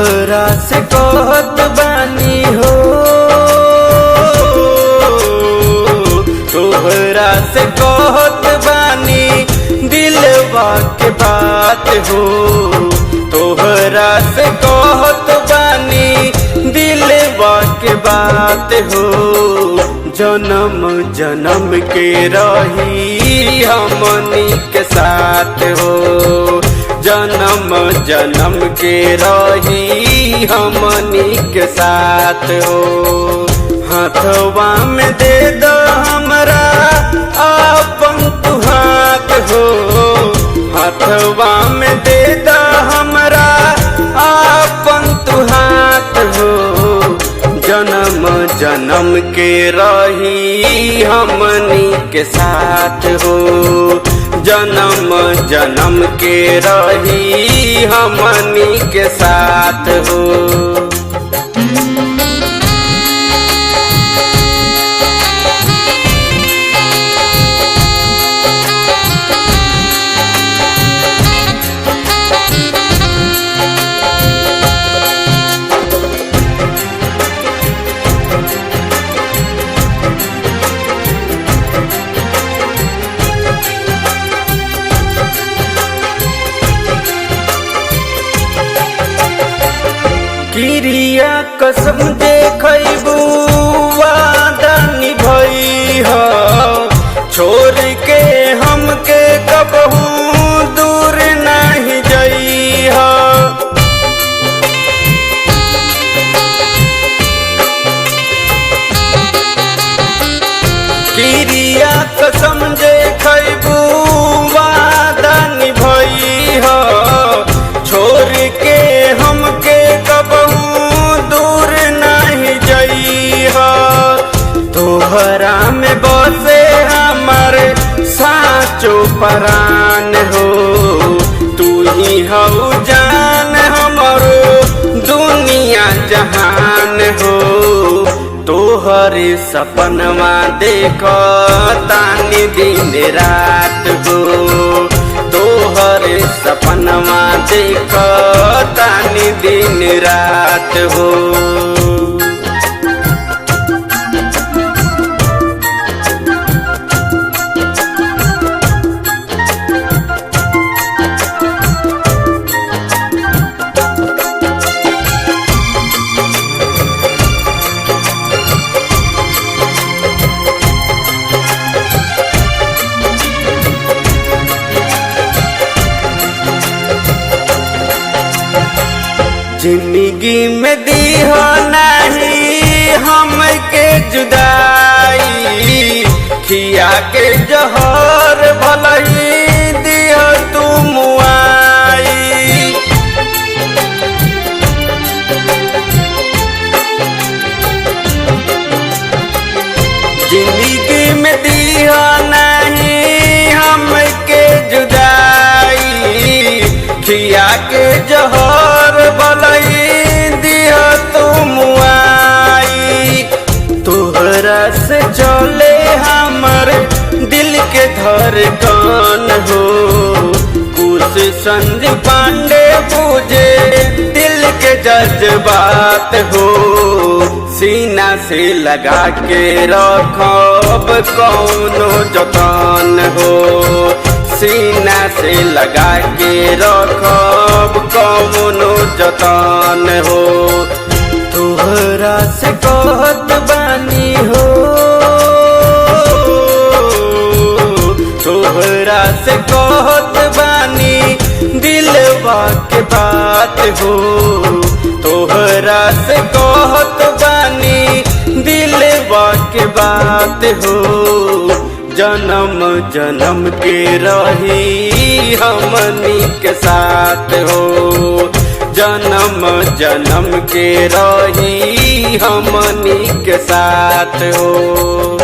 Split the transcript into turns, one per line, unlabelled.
तोहरा से कहत बानी हो, तोहरा से कहत बानी दिलवा के बात हो, तोहरा से कहत बानी दिलवा के बात हो। जन्म जन्म के रही हमनी के साथ हो, जन्म जन्म के रही हमनी के साथ हो। हाथवा में दे दो हमरा अपन तू हाथ हो, हाथवा में दे दो हमरा अपन तू हाथ हो। जन्म जन्म के रही हमनी के साथ हो, जन्म जन्म के रही हमनी के साथ हो। क्रिया कसम देखबू वादा निभई हो, छोड़ के हमके कबहू दूर नहीं जई हो। क्रिया कसम देखबू वादा निभई हो, छोड़ के हमके कबहू दूर नहीं जई हो। तोहरा में बसे हमर साचो परान हो, तू ही हऊ जान हमरो दुनिया जहान हो। तोहरे सपनवा देखो तानी दिन रात हो, तोहरे सपनवा देखो तानी दिन रात हो। जिंदगी में दीहो नहीं हमके जुदाई, खिया के जहर भलही दियो तू मुआई। जिंदगी में दीहो नहीं हमके जुदाई, खिया के जहर भलही दियो तू मुआई। तोहरा से चले हमर दिल के धड़कन हो, कुछ संजीव पांडे पूजे दिल के जज्बात हो। सीना से लगा के रखब कौनो जतन हो, सीना से लगा के रखब कौनो जतन हो। तोहरा से कहत बानी हो, तोहरा से कहत बानी दिलवा के बात हो, तोहरा से कहत बानी दिलवा के बात हो। जन्म जन्म के रही हमनी के साथ हो, जन्म जन्म के रही हमनी के साथ हो।